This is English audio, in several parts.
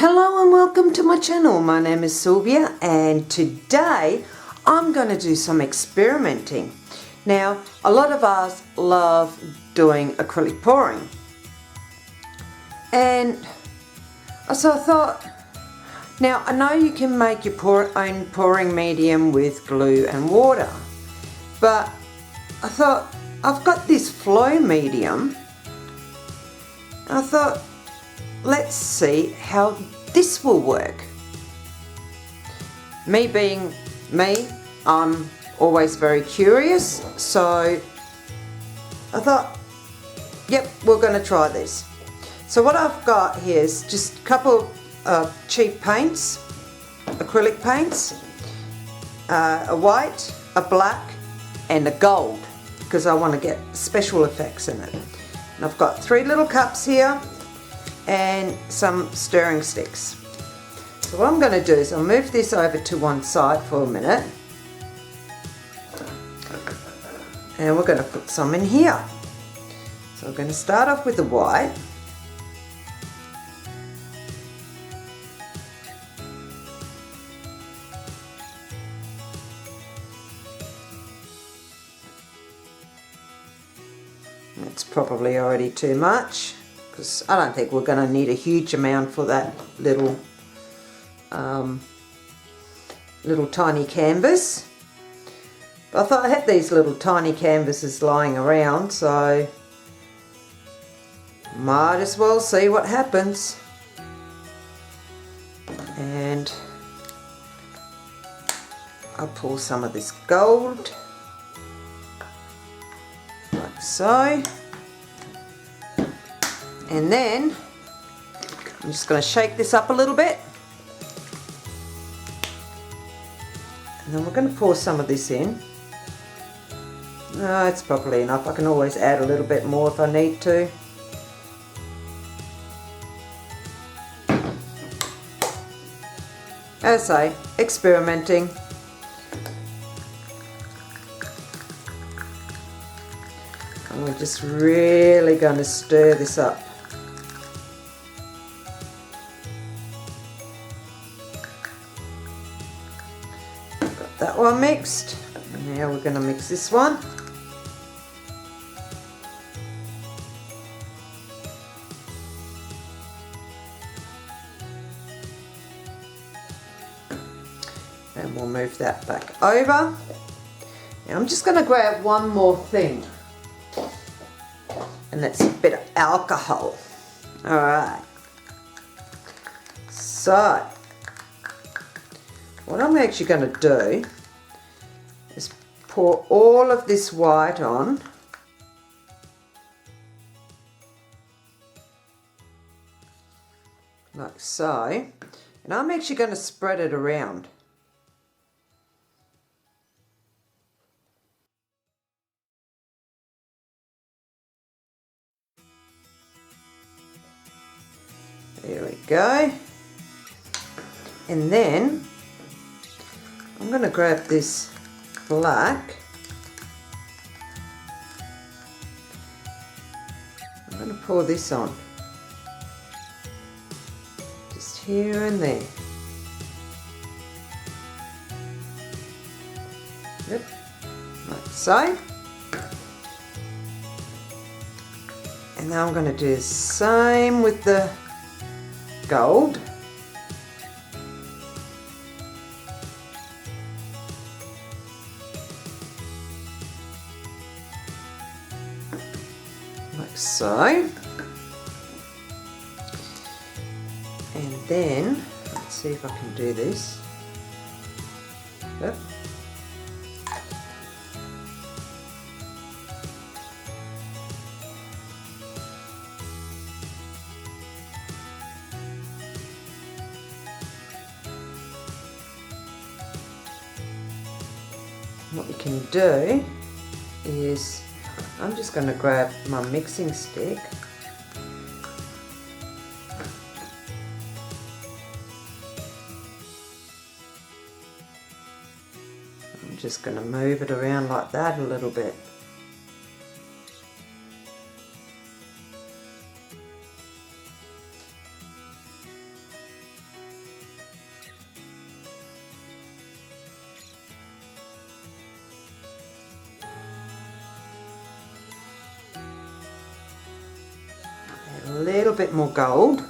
Hello and welcome to my channel. My name is Sylvia and today I'm going to do some experimenting. Now, a lot of us love doing acrylic pouring, and so I thought, now I know you can make your own pouring medium with glue and water, but I thought I've got this flow medium. I thought, let's see how this will work. Me being me, I'm always very curious, so I thought, yep, we're going to try this. So what I've got here is just a couple of cheap paints, acrylic paints, a white, a black and a gold, because I want to get special effects in it. And I've got 3 little cups here and some stirring sticks. So what I'm going to do is I'll move this over to one side for a minute, and we're going to put some in here. So I'm going to start off with the white. That's probably already too much, because I don't think we're going to need a huge amount for that little tiny canvas. But I thought I had these little tiny canvases lying around, so might as well see what happens. And I'll pour some of this gold, like so. And then I'm just going to shake this up a little bit, and then we're going to pour some of this in. No, it's probably enough. I can always add a little bit more if I need to. As I say, experimenting. And we're just really going to stir this up. Got that one mixed. Now we're going to mix this one. And we'll move that back over. Now I'm just going to grab one more thing, and that's a bit of alcohol. Alright, so what I'm actually going to do is pour all of this white on, like so, and I'm actually going to spread it around. There we go. And then I'm going to grab this black. I'm going to pour this on. Just here and there. Yep, like so. And now I'm going to do the same with the gold. Like so. And then, let's see if I can do this. Yep. What you can do is, I'm just going to grab my mixing stick . I'm just going to move it around like that a little bit. little bit more gold.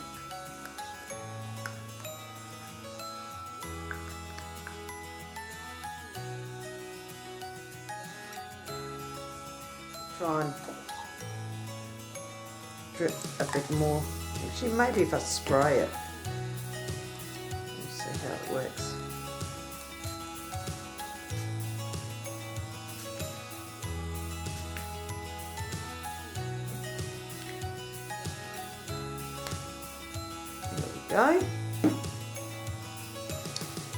Try and drip a bit more. Actually, maybe if I spray it. Let's see how it works. There we go.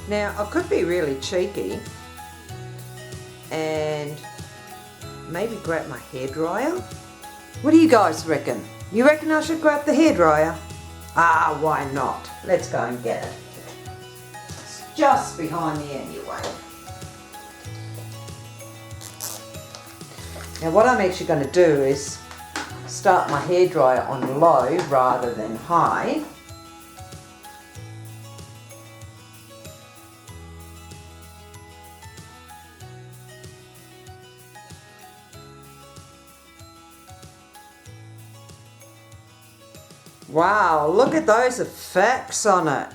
Now, I could be really cheeky and maybe grab my hairdryer. What do you guys reckon? You reckon I should grab the hairdryer? Ah, why not? Let's go and get it. It's just behind me anyway. Now what I'm actually going to do is start my hairdryer on low rather than high. Wow, look at those effects on it.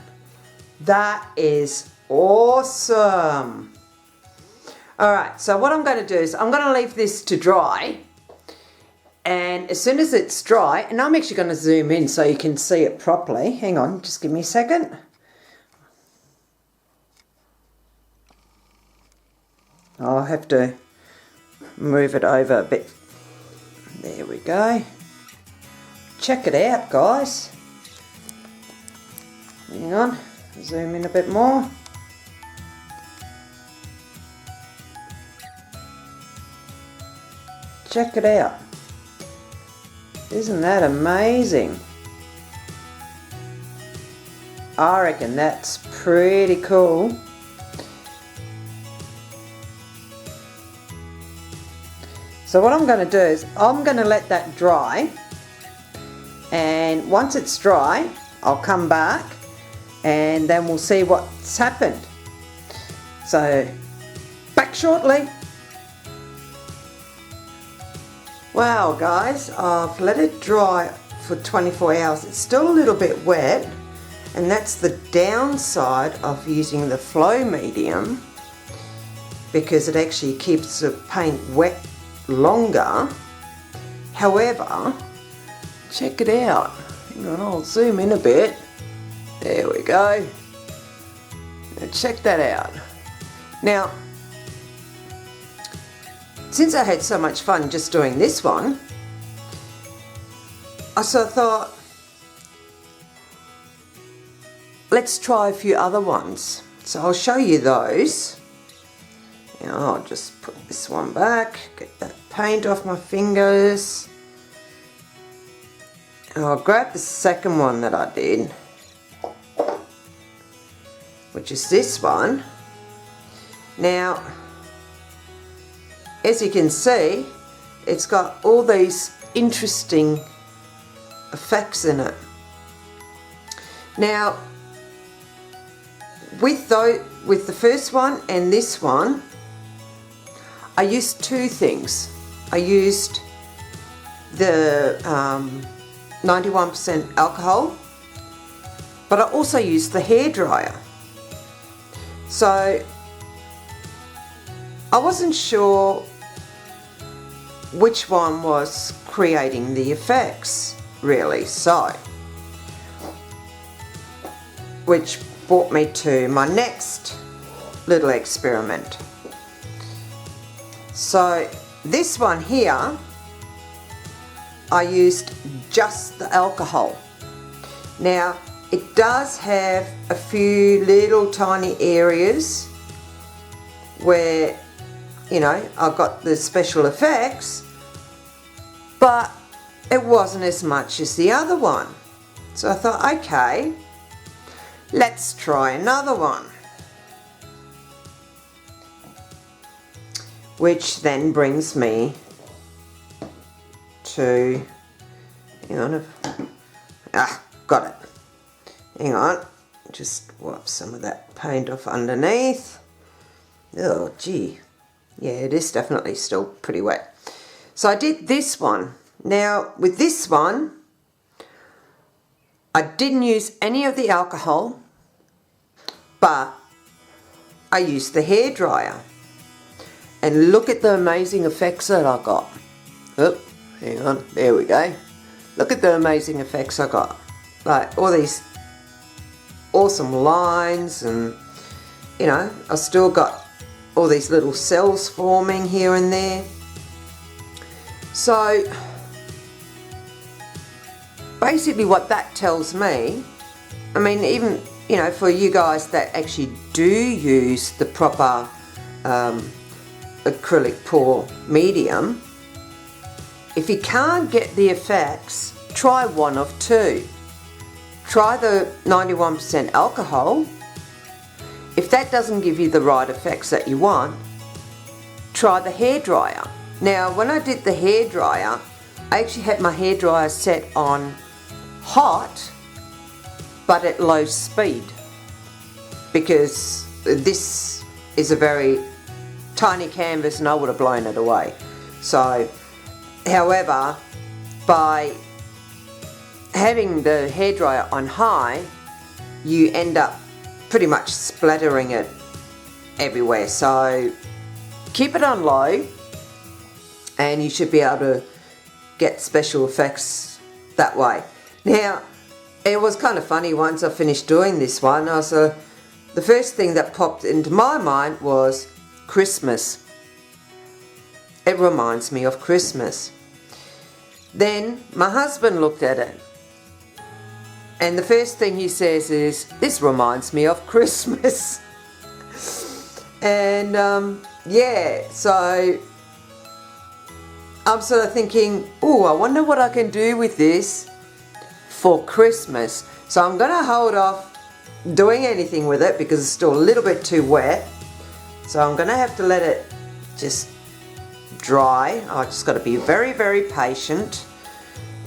That is awesome. Alright, so what I'm going to do is I'm going to leave this to dry. And as soon as it's dry, and I'm actually going to zoom in so you can see it properly. Hang on, just give me a second. I'll have to move it over a bit. There we go. Check it out, guys. Hang on, zoom in a bit more. Check it out. Isn't that amazing? I reckon that's pretty cool. So what I'm going to do is I'm going to let that dry. And once it's dry, I'll come back and then we'll see what's happened. So, back shortly. Wow guys, I've let it dry for 24 hours. It's still a little bit wet, and that's the downside of using the flow medium, because it actually keeps the paint wet longer. However, check it out. Hang on, I'll zoom in a bit. There we go. Now check that out. Now, since I had so much fun just doing this one, I sort of thought, let's try a few other ones. So I'll show you those. Now I'll just put this one back, get that paint off my fingers. I'll grab the second one that I did, which is this one. Now, as you can see, it's got all these interesting effects in it. Now, with the first one and this one, I used two things. I used the 91% alcohol, but I also used the hairdryer. So I wasn't sure which one was creating the effects really, so which brought me to my next little experiment. So this one here, I used just the alcohol. Now, it does have a few little tiny areas where, you know, I've got the special effects, but it wasn't as much as the other one. So I thought, okay, let's try another one. Which then brings me to, hang on, got it. Hang on, just wipe some of that paint off underneath. Oh gee, yeah, it is definitely still pretty wet. So I did this one. Now with this one, I didn't use any of the alcohol, but I used the hairdryer. And look at the amazing effects that I got. Oh, hang on, there we go. Look at the amazing effects I got. Like all these awesome lines, and you know, I still got all these little cells forming here and there. So basically what that tells me, I mean, even, you know, for you guys that actually do use the proper acrylic pour medium, if you can't get the effects, try one of two. Try the 91% alcohol. If that doesn't give you the right effects that you want, try the hairdryer. Now, when I did the hairdryer, I actually had my hairdryer set on hot, but at low speed, because this is a very tiny canvas and I would have blown it away. So, however, by having the hairdryer on high, you end up pretty much splattering it everywhere. So keep it on low and you should be able to get special effects that way. Now, it was kind of funny once I finished doing this one. The first thing that popped into my mind was Christmas. It reminds me of Christmas. Then my husband looked at it, and the first thing he says is, "This reminds me of Christmas." And yeah, so I'm sort of thinking, oh, I wonder what I can do with this for Christmas. So I'm going to hold off doing anything with it because it's still a little bit too wet. So I'm going to have to let it just dry. I just got to be very, very patient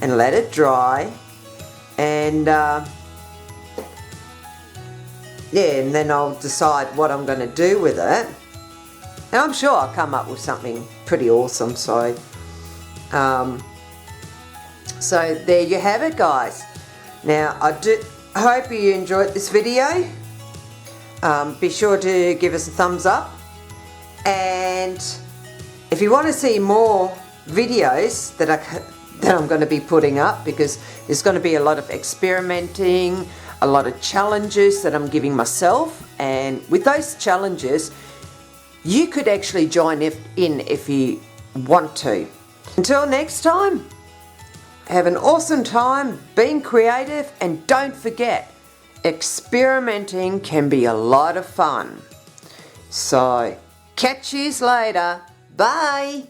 and let it dry. And yeah, and then I'll decide what I'm going to do with it. And I'm sure I'll come up with something pretty awesome. So so there you have it, guys. Now I hope you enjoyed this video. Be sure to give us a thumbs up, and if you want to see more videos that I'm going to be putting up, because there's going to be a lot of experimenting, a lot of challenges that I'm giving myself, and with those challenges you could actually join in if you want to. Until next time, have an awesome time being creative, and don't forget, experimenting can be a lot of fun. So catch yous later. Bye.